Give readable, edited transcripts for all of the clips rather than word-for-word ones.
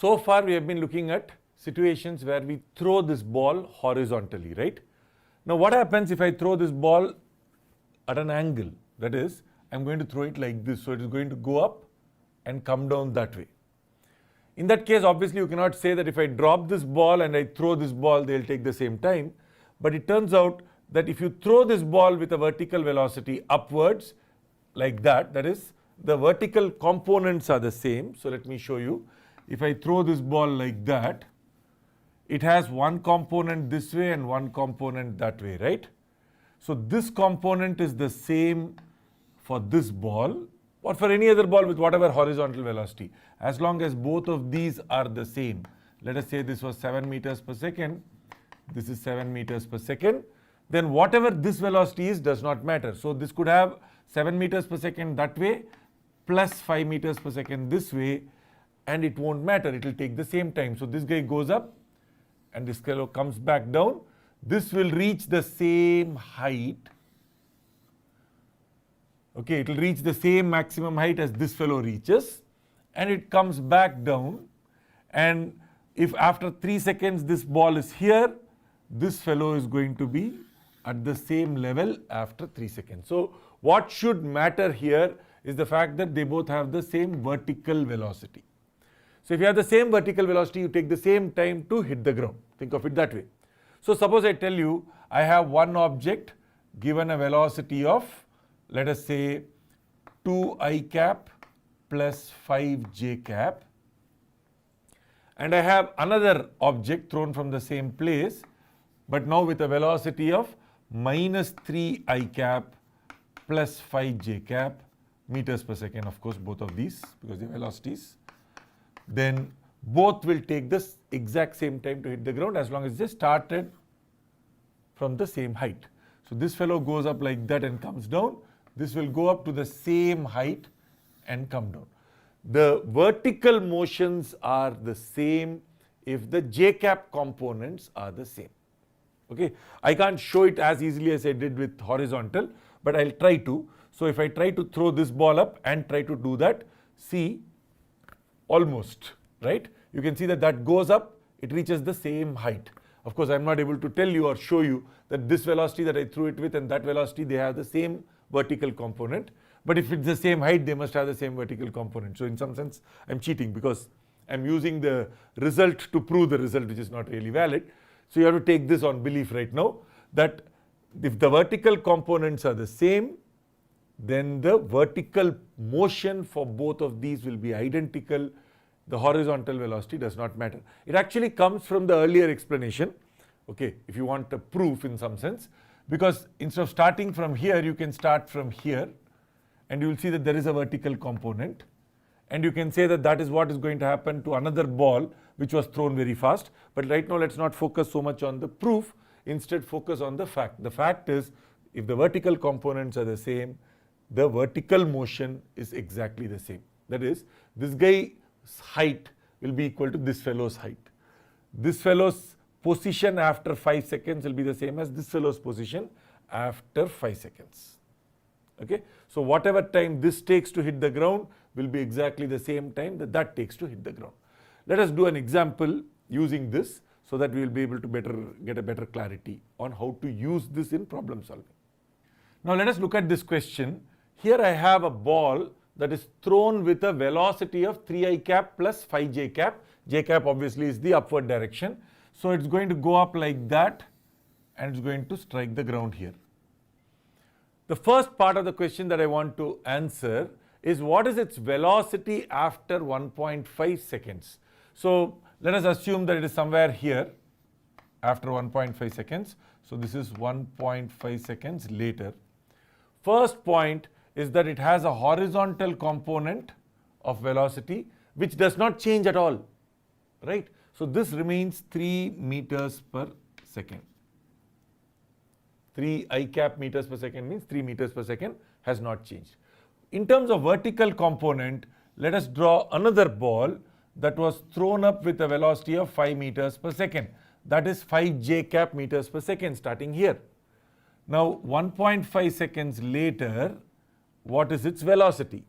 So far we have been looking at situations where we throw this ball horizontally, right? Now what happens if I throw this ball at an angle? That is, I'm going to throw it like this. So it is going to go up and come down that way. In that case, obviously you cannot say that if I drop this ball and I throw this ball, they'll take the same time. But it turns out that if you throw this ball with a vertical velocity upwards like that, that is, the vertical components are the same. So let me show you. If I throw this ball like that, it has one component this way and one component that way, right? So this component is the same for this ball or for any other ball with whatever horizontal velocity, as long as both of these are the same. Let us say this was 7 meters per second. This is 7 meters per second. Then whatever this velocity is does not matter. So this could have 7 meters per second that way plus 5 meters per second this way, and it won't matter. It will take the same time. So this guy goes up and this fellow comes back down. This will reach the same height. Okay, it will reach the same maximum height as this fellow reaches, and it comes back down. And if after 3 seconds this ball is here, this fellow is going to be at the same level after 3 seconds. So what should matter here is the fact that they both have the same vertical velocity. So if you have the same vertical velocity, you take the same time to hit the ground. Think of it that way. So suppose I tell you I have one object given a velocity of, let us say, 2i cap plus 5j cap, and I have another object thrown from the same place, but now with a velocity of minus 3i cap plus 5j cap meters per second, of course, both of these because they are velocities. Then both will take this exact same time to hit the ground as long as they started from the same height. So this fellow goes up like that and comes down. This will go up to the same height and come down. The vertical motions are the same if the j cap components are the same. Okay, I can't show it as easily as I did with horizontal, but I'll try to. So if I try to throw this ball up and try to do that, see, almost, right? You can see that that goes up, it reaches the same height. Of course, I'm not able to tell you or show you that this velocity that I threw it with and that velocity, they have the same vertical component. But if it's the same height, they must have the same vertical component. So in some sense, I'm cheating because I'm using the result to prove the result, which is not really valid. So you have to take this on belief right now, that if the vertical components are the same, then the vertical motion for both of these will be identical. The horizontal velocity does not matter. It actually comes from the earlier explanation, okay, if you want a proof in some sense, because instead of starting from here, you can start from here, and you will see that there is a vertical component, and you can say that that is what is going to happen to another ball which was thrown very fast. But right now, let's not focus so much on the proof, instead focus on the fact. The fact is, if the vertical components are the same, the vertical motion is exactly the same. That is, this guy's height will be equal to this fellow's height. This fellow's position after 5 seconds will be the same as this fellow's position after 5 seconds. Okay? So whatever time this takes to hit the ground will be exactly the same time that that takes to hit the ground. Let us do an example using this so that we will be able to get a better clarity on how to use this in problem solving. Now let us look at this question. Here I have a ball that is thrown with a velocity of 3i cap plus 5j cap. J cap obviously is the upward direction. So it's going to go up like that and it's going to strike the ground here. The first part of the question that I want to answer is what is its velocity after 1.5 seconds. So let us assume that it is somewhere here after 1.5 seconds. So this is 1.5 seconds later. First point is that it has a horizontal component of velocity which does not change at all, right? So this remains 3 meters per second. 3 I cap meters per second means 3 meters per second has not changed. In terms of vertical component, let us draw another ball that was thrown up with a velocity of 5 meters per second. That is 5j cap meters per second starting here. Now 1.5 seconds later, what is its velocity?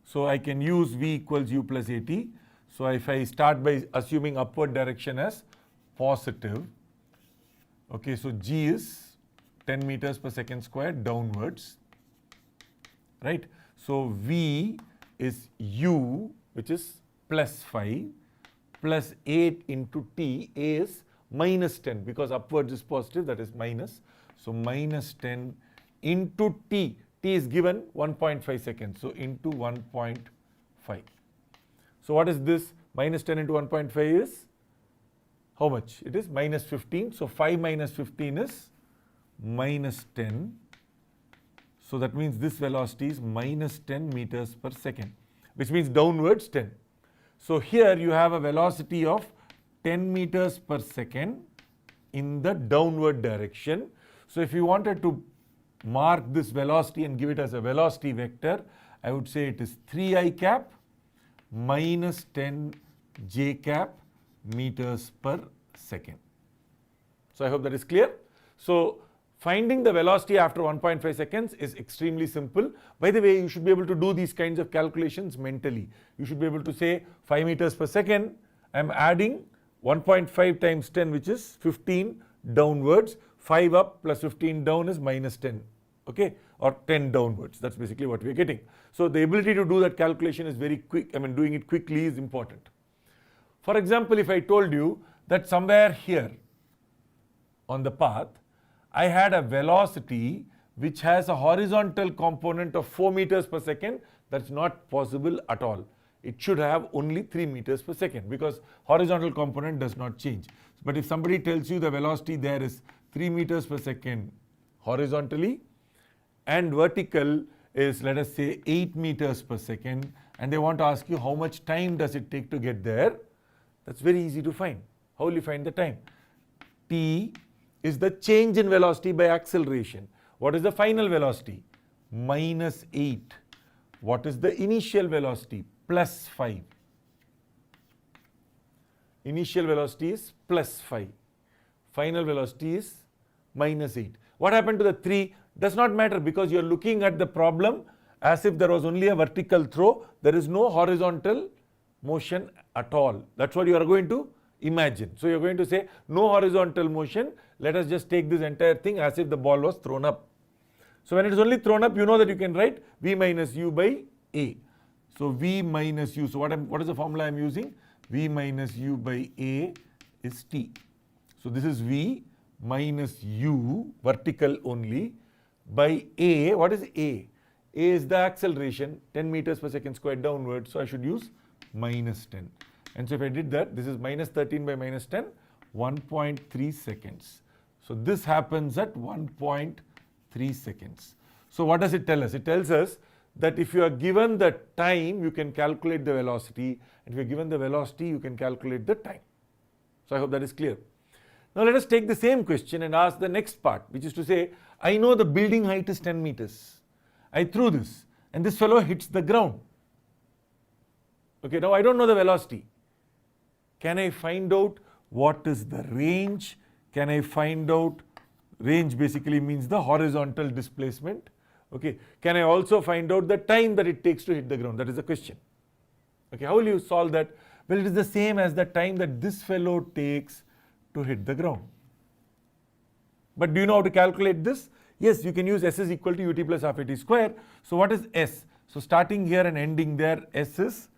So I can use v equals u plus at. So if I start by assuming upward direction as positive, okay, so g is 10 meters per second square downwards, right? So v is u, which is plus 5, plus 8 into t. A is minus 10 because upwards is positive, that is minus. So minus 10 into t. T is given 1.5 seconds. So into 1.5. So what is this? Minus 10 into 1.5 is how much? It is minus 15. So 5 minus 15 is minus 10. So that means this velocity is minus 10 meters per second, which means downwards 10. So here you have a velocity of 10 meters per second in the downward direction. So if you wanted to mark this velocity and give it as a velocity vector, I would say it is 3i cap minus 10 j cap meters per second. So I hope that is clear. So finding the velocity after 1.5 seconds is extremely simple. By the way, you should be able to do these kinds of calculations mentally. You should be able to say 5 meters per second, I am adding 1.5 times 10, which is 15 downwards. 5 up plus 15 down is minus 10, okay, or 10 downwards. That's basically what we are getting. So the ability to do that calculation is very quick. I mean, doing it quickly is important. For example, if I told you that somewhere here on the path, I had a velocity which has a horizontal component of 4 meters per second, that's not possible at all. It should have only 3 meters per second because horizontal component does not change. But if somebody tells you the velocity there is 3 meters per second horizontally and vertical is, let us say, 8 meters per second, and they want to ask you how much time does it take to get there, that's very easy to find. How will you find the time? T is the change in velocity by acceleration. What is the final velocity? Minus 8. What is the initial velocity? Plus 5. Initial velocity is plus 5. Final velocity is minus 8. What happened to the 3? Does not matter because you are looking at the problem as if there was only a vertical throw. There is no horizontal motion at all. That's what you are going to imagine. So you are going to say no horizontal motion. Let us just take this entire thing as if the ball was thrown up. So when it is only thrown up, you know that you can write v minus u by a. So v minus u. So what is the formula I am using? V minus u by a is t. So this is v minus u, vertical only, by a. What is a? A is the acceleration, 10 meters per second squared downwards. So I should use minus 10. And so if I did that, this is minus 13 by minus 10, 1.3 seconds. So this happens at 1.3 seconds. So what does it tell us? It tells us that if you are given the time, you can calculate the velocity. And if you are given the velocity, you can calculate the time. So I hope that is clear. Now let us take the same question and ask the next part, which is to say, I know the building height is 10 meters. I threw this and this fellow hits the ground. Okay, now I don't know the velocity. Can I find out what is the range? Can I find out, range basically means the horizontal displacement. Okay, can I also find out the time that it takes to hit the ground? That is the question. Okay, how will you solve that? Well, it is the same as the time that this fellow takes to hit the ground. But do you know how to calculate this? Yes, you can use S is equal to ut plus half at square. So what is S? So starting here and ending there, S is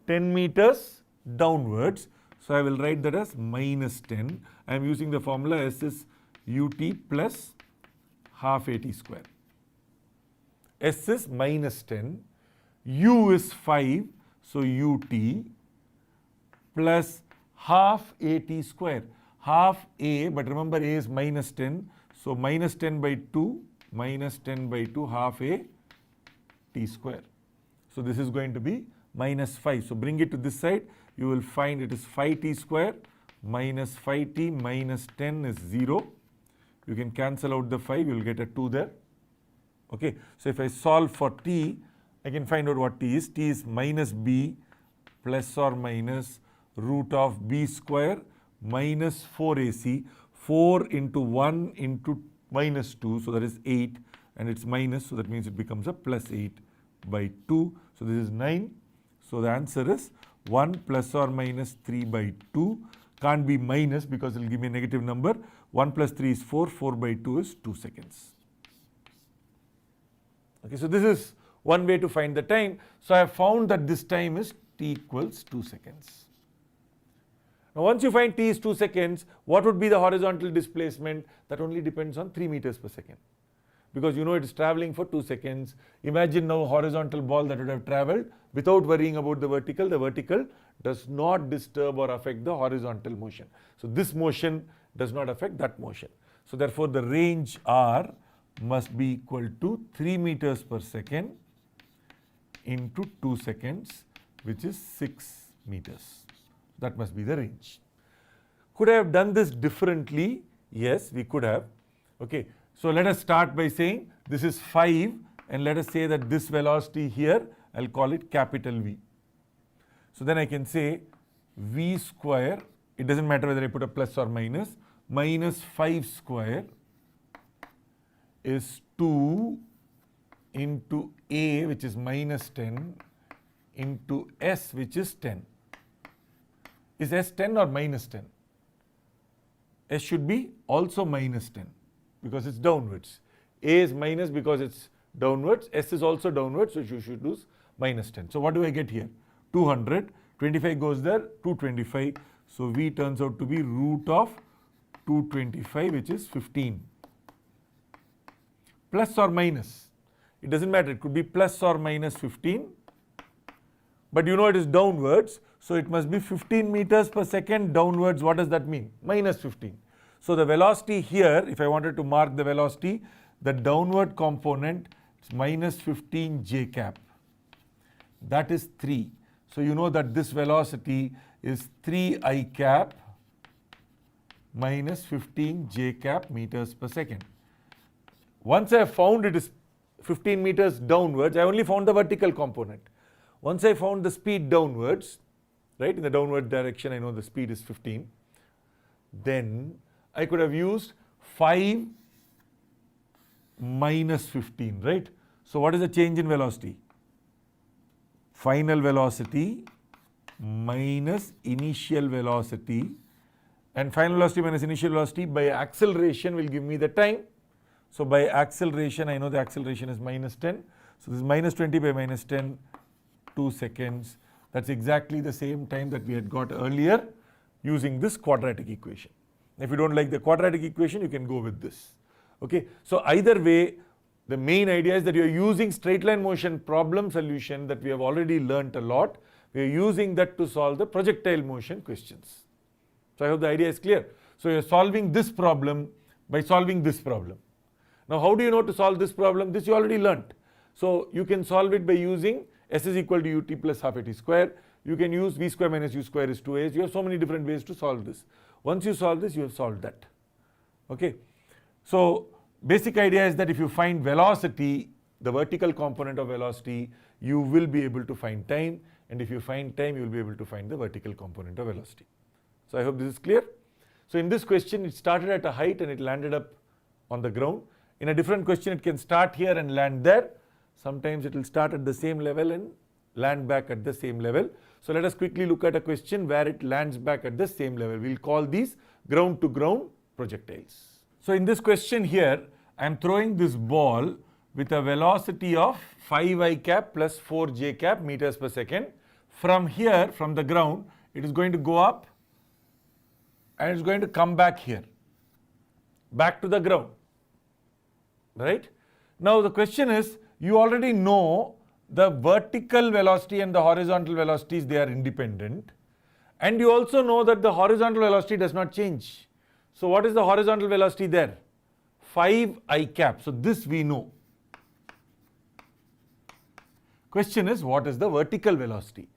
10 meters downwards. So I will write that as minus 10. I am using the formula S is ut plus half at square. S is minus 10. U is 5. So ut plus half at square. Half a, but remember a is minus 10. So minus 10 by 2, minus 10 by 2, half a t square. So this is going to be minus 5. So bring it to this side. You will find it is 5t square minus 5t minus 10 is 0. You can cancel out the 5. You will get a 2 there. Okay. So if I solve for t, I can find out what t is. T is minus b plus or minus root of b square minus 4ac. 4 into 1 into minus 2, so that is 8, and it's minus, so that means it becomes a plus 8 by 2. So this is 9. So the answer is 1 plus or minus 3 by 2. Can't be minus because it will give me a negative number. 1 plus 3 is 4, 4 by 2 is 2 seconds. Okay, so this is one way to find the time. So I have found that this time is t equals 2 seconds. Now once you find t is 2 seconds, what would be the horizontal displacement? That only depends on 3 meters per second. Because you know it is traveling for 2 seconds. Imagine now a horizontal ball that would have traveled without worrying about the vertical. The vertical does not disturb or affect the horizontal motion. So this motion does not affect that motion. So therefore the range r must be equal to 3 meters per second into 2 seconds, which is 6 meters. That must be the range. Could I have done this differently? Yes, we could have. Okay. So let us start by saying this is 5 and let us say that this velocity here, I'll call it capital V. So then I can say V square, it doesn't matter whether I put a plus or minus, minus 5 square is 2 into A, which is minus 10, into S, which is 10. Is S 10 or minus 10? S should be also minus 10. Because it's downwards. A is minus because it's downwards. S is also downwards, so you should use minus 10. So what do I get here? 200. 25 goes there, 225. So V turns out to be root of 225, which is 15. Plus or minus. It doesn't matter. It could be plus or minus 15. But you know it is downwards. So it must be 15 meters per second downwards. What does that mean? Minus 15. So the velocity here, if I wanted to mark the velocity, the downward component is minus 15 j cap. That is 3. So you know that this velocity is 3 I cap minus 15 j cap meters per second. Once I have found it is 15 meters downwards, I only found the vertical component. Once I found the speed downwards, right, in the downward direction, I know the speed is 15, then I could have used 5 minus 15, right? So what is the change in velocity? Final velocity minus initial velocity, and final velocity minus initial velocity by acceleration will give me the time. So by acceleration, I know the acceleration is minus 10. So this is minus 20 by minus 10, 2 seconds. That's exactly the same time that we had got earlier using this quadratic equation. If you don't like the quadratic equation, you can go with this. Okay. So either way, the main idea is that you are using straight line motion problem solution that we have already learnt a lot. We are using that to solve the projectile motion questions. So I hope the idea is clear. So you are solving this problem by solving this problem. Now how do you know to solve this problem? This you already learnt. So you can solve it by using S is equal to ut plus half at square. You can use v square minus u square is 2a. You have so many different ways to solve this. Once you solve this, you have solved that. Okay. So basic idea is that if you find velocity, the vertical component of velocity, you will be able to find time. And if you find time, you will be able to find the vertical component of velocity. So I hope this is clear. So in this question, it started at a height and it landed up on the ground. In a different question, it can start here and land there. Sometimes it will start at the same level and land back at the same level. So let us quickly look at a question where it lands back at the same level. We'll call these ground to ground projectiles. So in this question here, I am throwing this ball with a velocity of 5 I cap plus 4 j cap meters per second. From here, from the ground, it is going to go up and it's going to come back here, back to the ground, right? Now the question is, you already know the vertical velocity and the horizontal velocities, they are independent. And you also know that the horizontal velocity does not change. So what is the horizontal velocity there? 5 I cap. So this we know. Question is, what is the vertical velocity?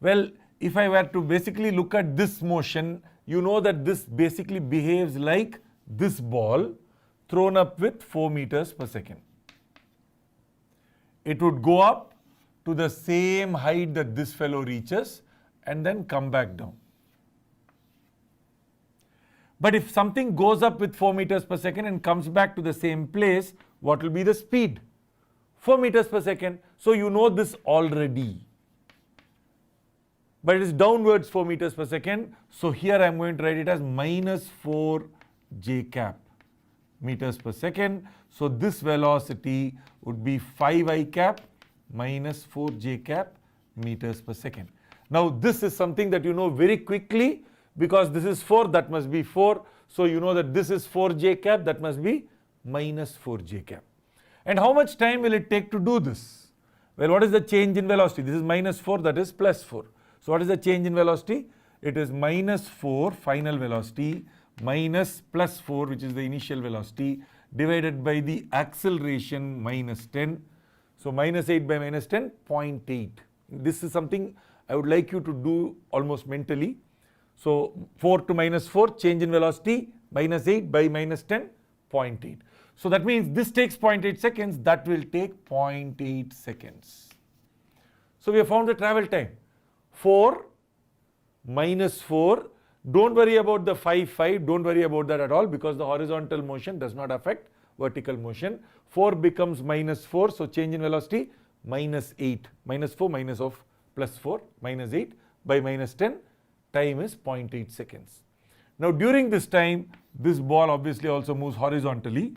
Well, if I were to basically look at this motion, you know that this basically behaves like this ball thrown up with 4 meters per second. It would go up to the same height that this fellow reaches and then come back down. But if something goes up with 4 meters per second and comes back to the same place, what will be the speed? 4 meters per second. So you know this already. but it is downwards 4 meters per second. So here I am going to write it as minus 4 j cap meters per second. So this velocity would be 5 I cap minus 4 j cap meters per second. Now this is something that you know very quickly, because this is 4, that must be 4. So you know that this is 4 j cap, that must be minus 4 j cap. And how much time will it take to do this? Well, what is the change in velocity? This is minus 4, that is plus 4. So what is the change in velocity? It is minus 4 final velocity minus plus 4, which is the initial velocity, divided by the acceleration minus 10. So minus 8 by minus 10, 0.8. This is something I would like you to do almost mentally. So 4 to minus 4, change in velocity, minus 8 by minus 10, 0.8. So that means this takes 0.8 seconds, that will take 0.8 seconds. So we have found the travel time. 4 minus 4, don't worry about the 5, don't worry about that at all, because the horizontal motion does not affect vertical motion. 4 becomes minus 4, so change in velocity minus 8. Minus 4 minus of plus 4, minus 8 by minus 10, time is 0.8 seconds. Now during this time, this ball obviously also moves horizontally.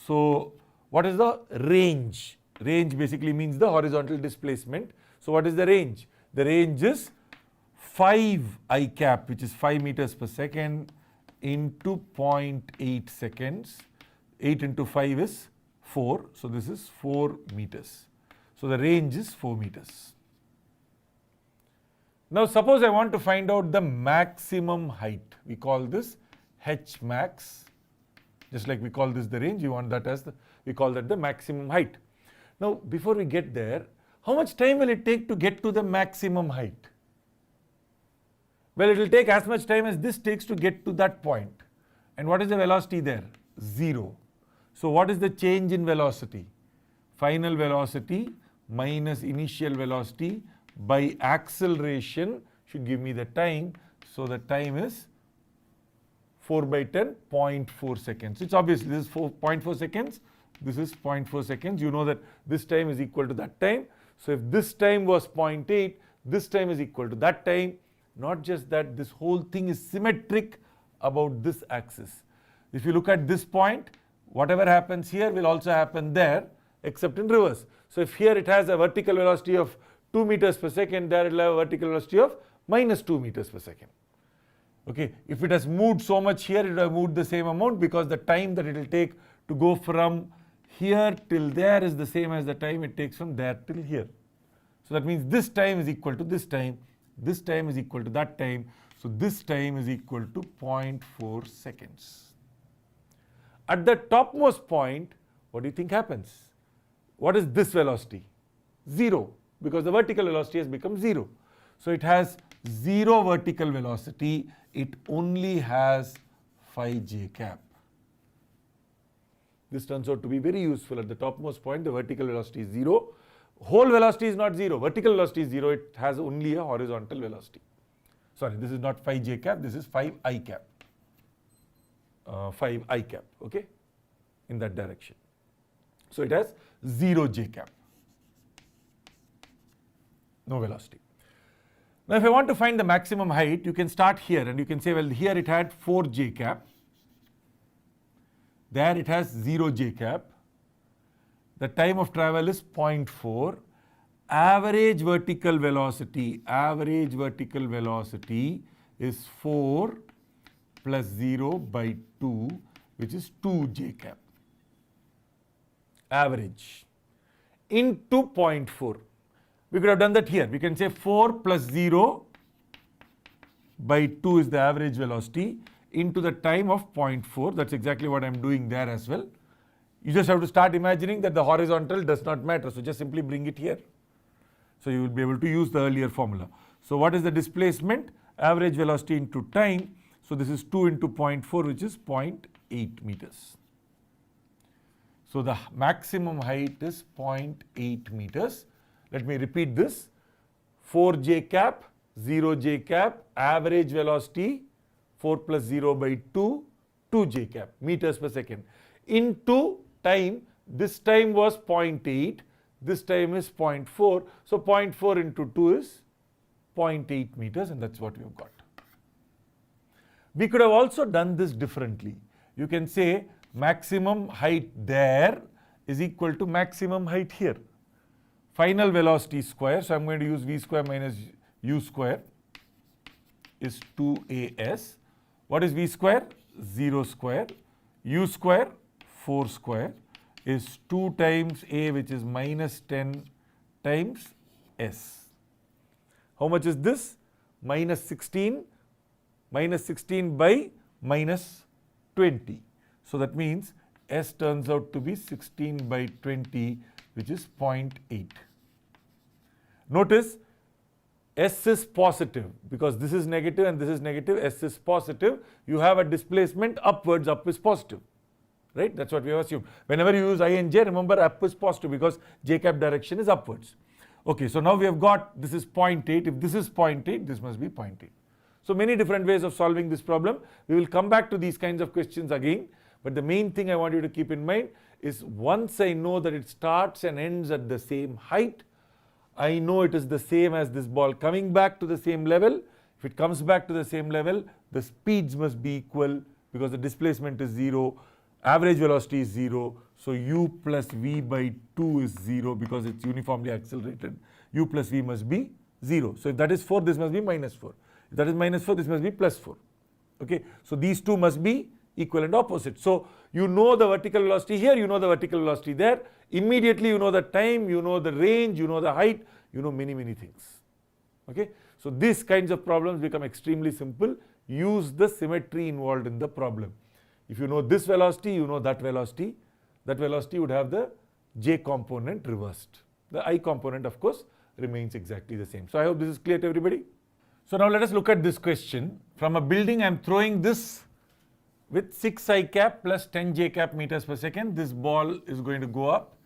So what is the range? Range basically means the horizontal displacement. So what is the range? The range is 5 I cap, which is 5 meters per second, into 0.8 seconds. 8 into 5 is 4. So this is 4 meters. So the range is 4 meters. Now suppose I want to find out the maximum height. We call this h max. Just like we call this the range, you want that as we call that the maximum height. Now before we get there, how much time will it take to get to the maximum height? Well, it will take as much time as this takes to get to that point. And what is the velocity there? 0. So what is the change in velocity? Final velocity minus initial velocity by acceleration should give me the time. So the time is 4 by 10, 0.4 seconds. It's obvious this is 0.4 seconds. This is 0.4 seconds. You know that this time is equal to that time. So if this time was 0.8, this time is equal to that time. Not just that, this whole thing is symmetric about this axis. If you look at this point, whatever happens here will also happen there, except in reverse. So if here it has a vertical velocity of 2 meters per second, there it will have a vertical velocity of minus 2 meters per second. Okay, if it has moved so much here, it will have moved the same amount, because the time that it will take to go from here till there is the same as the time it takes from there till here. So that means this time is equal to this time is equal to that time. So this time is equal to 0.4 seconds. At the topmost point, what do you think happens? What is this velocity? 0, because the vertical velocity has become 0. So it has 0 vertical velocity. It only has 5 j cap. This turns out to be very useful. At the topmost point, the vertical velocity is 0. Whole velocity is not 0. Vertical velocity is 0. It has only a horizontal velocity. Sorry, this is not 5 j cap. This is 5 I cap. 5 I cap, okay, in that direction. So it has 0 j cap. No velocity. Now if I want to find the maximum height, you can start here and you can say, well, here it had 4 j cap. There it has 0 j cap. The time of travel is 0.4. Average vertical velocity is 4 plus 0 by 2, which is 2 j cap. Average into 0.4. We could have done that here. We can say 4 plus 0 by 2 is the average velocity into the time of 0.4. That's exactly what I'm doing there as well. You just have to start imagining that the horizontal does not matter. So just simply bring it here. So you will be able to use the earlier formula. So what is the displacement? Average velocity into time. So this is 2 into 0.4, which is 0.8 meters. So the maximum height is 0.8 meters. Let me repeat this. 4 j cap, 0 j cap, average velocity 4 plus 0 by 2, 2 j cap, meters per second. Into time, this time was 0.8, this time is 0.4. So 0.4 into 2 is 0.8 meters, and that's what we have got. We could have also done this differently. You can say maximum height there is equal to maximum height here. Final velocity square, so I'm going to use v square minus u square is 2as. What is v square? 0 square. U square, 4 square, is 2 times a, which is minus 10 times s. How much is this? Minus 16. Minus 16 by minus 20. So that means s turns out to be 16 by 20, which is 0.8. Notice s is positive because this is negative and this is negative, s is positive. You have a displacement upwards, up is positive. Right? That's what we have assumed. Whenever you use I and j, remember up is positive because j cap direction is upwards. Okay, so now we have got this is 0.8. If this is 0.8, this must be 0.8. So many different ways of solving this problem. We will come back to these kinds of questions again. But the main thing I want you to keep in mind is once I know that it starts and ends at the same height, I know it is the same as this ball coming back to the same level. If it comes back to the same level, the speeds must be equal because the displacement is 0, average velocity is 0. So u plus v by 2 is 0 because it's uniformly accelerated. U plus v must be 0. So if that is 4, this must be minus 4. If that is minus 4, this must be plus 4. Okay, so these two must be equal and opposite. So you know the vertical velocity here, you know the vertical velocity there. Immediately you know the time, you know the range, you know the height, you know many things. Okay, so these kinds of problems become extremely simple. Use the symmetry involved in the problem. If you know this velocity, you know that velocity. That velocity would have the j component reversed. The I component, of course, remains exactly the same. So I hope this is clear to everybody. So now let us look at this question. From a building, I am throwing this with 6 I cap plus 10 j cap meters per second. This ball is going to go up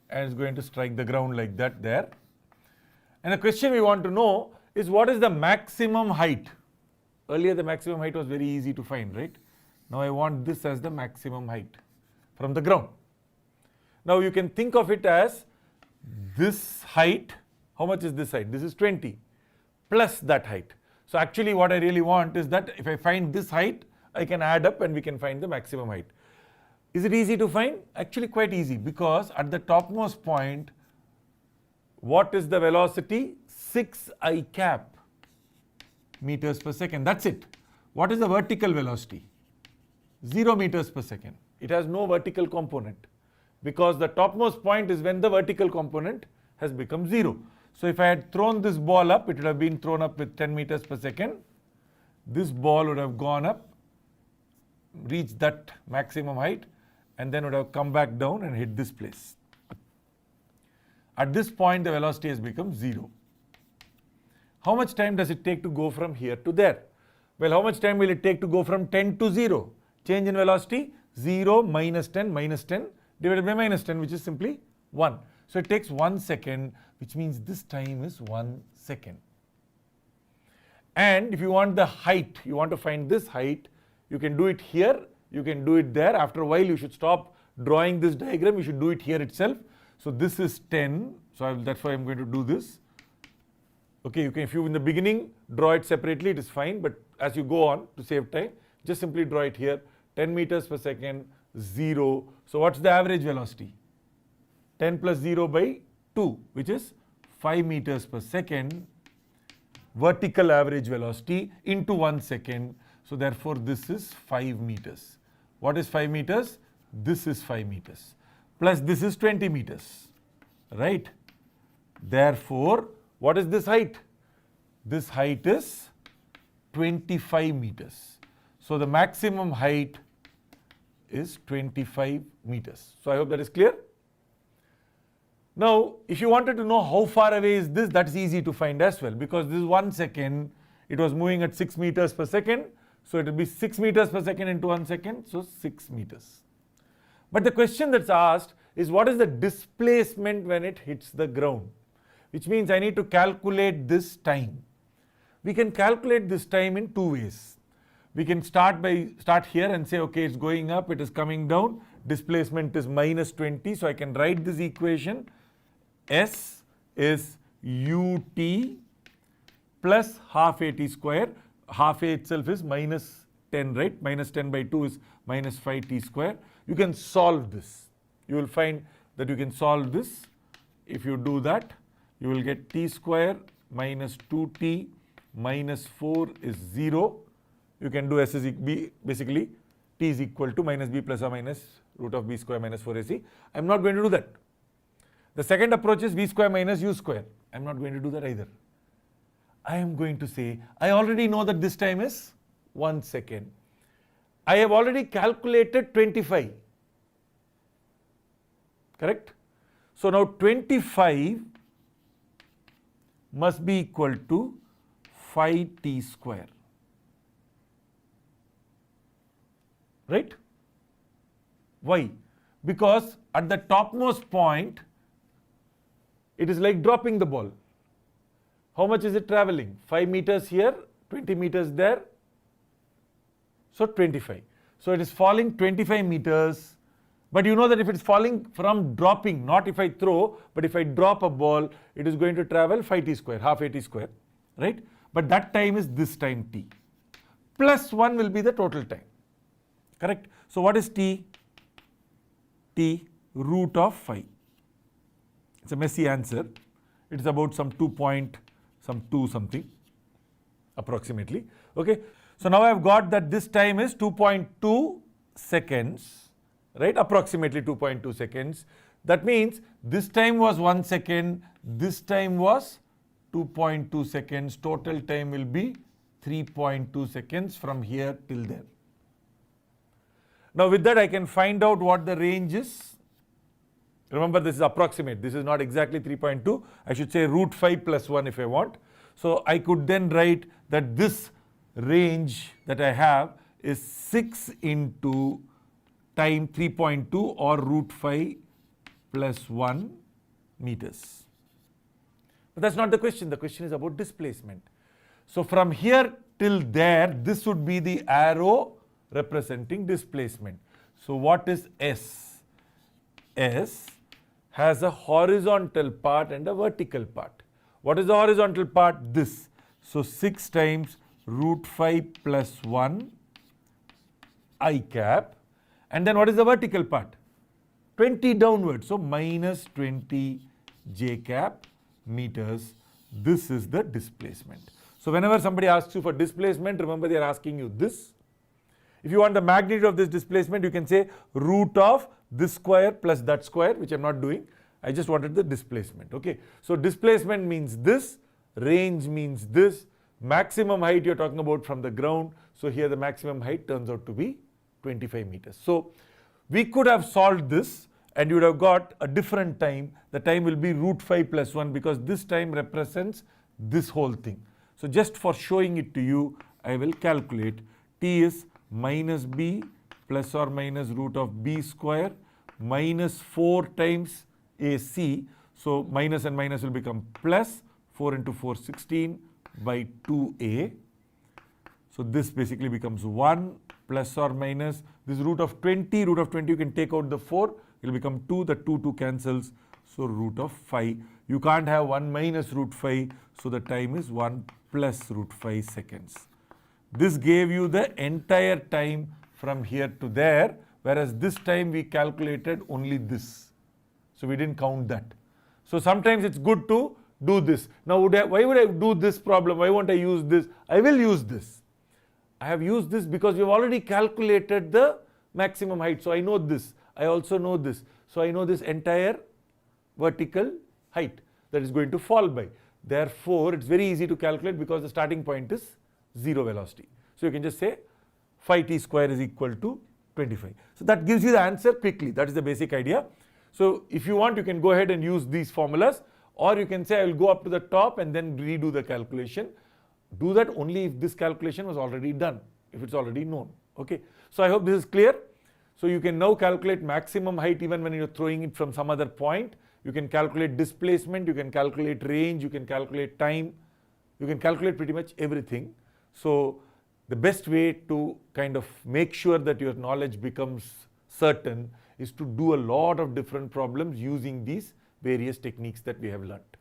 and is going to strike the ground like that there. And the question we want to know is what is the maximum height? Earlier the maximum height was very easy to find, right? Now I want this as the maximum height from the ground. Now you can think of it as this height. How much is this height? This is 20 plus that height. So actually what I really want is that if I find this height, I can add up and we can find the maximum height. Is it easy to find? Actually quite easy because at the topmost point, what is the velocity? 6 I cap meters per second. That's it. What is the vertical velocity? 0 meters per second. It has no vertical component because the topmost point is when the vertical component has become 0. So if I had thrown this ball up, it would have been thrown up with 10 meters per second. This ball would have gone up, reached that maximum height, and then would have come back down and hit this place. At this point, the velocity has become 0. How much time does it take to go from here to there? Well, how much time will it take to go from 10 to 0? Change in velocity, 0 minus 10 divided by minus 10, which is simply 1. So it takes 1 second, which means this time is 1 second. And if you want the height, you want to find this height, you can do it here, you can do it there. After a while, you should stop drawing this diagram. You should do it here itself. So this is 10. So that's why I'm going to do this. Okay, you can, if you in the beginning draw it separately, it is fine. But as you go on to save time, just simply draw it here. 10 meters per second, 0. So what's the average velocity? 10 plus 0 by 2, which is 5 meters per second. Vertical average velocity into 1 second. So therefore this is 5 meters. What is 5 meters? This is 5 meters. Plus this is 20 meters. Right? Therefore, what is this height? This height is 25 meters. So the maximum height is 25 meters. So I hope that is clear. Now, if you wanted to know how far away is this, that's easy to find as well because this is 1 second. It was moving at 6 meters per second. So it will be 6 meters per second into 1 second. So 6 meters. But the question that's asked is what is the displacement when it hits the ground? Which means I need to calculate this time. We can calculate this time in 2 ways. We can start here and say, okay, it's going up, it is coming down. Displacement is minus 20. So I can write this equation. S is ut plus half a t square. Half a itself is minus 10, right? Minus 10 by 2 is minus 5t square. You can solve this. You will find that you can solve this. If you do that, you will get t square minus 2t minus 4 is 0. You can do s is b, basically t is equal to minus b plus or minus root of b square minus 4ac. I am not going to do that. The second approach is v square minus u square. I am not going to do that either. I am going to say, I already know that this time is 1 second. I have already calculated 25. Correct? So now 25 must be equal to 5t square. Right? Why? Because at the topmost point, it is like dropping the ball. How much is it traveling? 5 meters here, 20 meters there. So 25. So it is falling 25 meters. But you know that if it's falling from dropping, not if I throw, but if I drop a ball, it is going to travel 5t square, half a t square, right? But that time is this time t. Plus 1 will be the total time. Correct? So what is t? T root of 5. It's a messy answer. It is about some 2 something approximately. Okay. So now I have got that this time is 2.2 seconds, right? Approximately 2.2 seconds. That means this time was 1 second, this time was 2.2 seconds. Total time will be 3.2 seconds from here till there. Now with that I can find out what the range is. Remember, this is approximate. This is not exactly 3.2. I should say root 5 plus 1 if I want. So I could then write that this range that I have is 6 into time 3.2 or root 5 plus 1 meters. But that's not the question. The question is about displacement. So from here till there, this would be the arrow representing displacement. So what is S? S has a horizontal part and a vertical part. What is the horizontal part? This. So 6 times root 5 plus 1 I cap. And then what is the vertical part? 20 downwards. So minus 20 j cap meters. This is the displacement. So whenever somebody asks you for displacement, remember they are asking you this. If you want the magnitude of this displacement, you can say root of this square plus that square, which I am not doing. I just wanted the displacement. Okay. So displacement means this, range means this, maximum height you are talking about from the ground. So here the maximum height turns out to be 25 meters. So we could have solved this and you would have got a different time. The time will be root 5 plus 1 because this time represents this whole thing. So just for showing it to you, I will calculate. T is minus b plus or minus root of b square minus 4 times AC. So minus and minus will become plus 4 into 4, 16 by 2a. So this basically becomes 1 plus or minus this root of 20. You can take out the 4. It will become 2. The 2 cancels. So root of 5. You can't have 1 minus root 5. So the time is 1 plus root 5 seconds. This gave you the entire time from here to there, whereas this time we calculated only this. So we didn't count that. So sometimes it's good to do this. Now why would I do this problem? Why won't I use this? I will use this. I have used this because we've already calculated the maximum height. So I know this. I also know this. So I know this entire vertical height that is going to fall by. Therefore, it's very easy to calculate because the starting point is 0 velocity. So you can just say 5t square is equal to 25. So that gives you the answer quickly. That is the basic idea. So if you want, you can go ahead and use these formulas, or you can say I will go up to the top and then redo the calculation. Do that only if this calculation was already done, if it's already known. Okay. So I hope this is clear. So you can now calculate maximum height even when you're throwing it from some other point. You can calculate displacement, you can calculate range, you can calculate time, you can calculate pretty much everything. So the best way to kind of make sure that your knowledge becomes certain is to do a lot of different problems using these various techniques that we have learnt.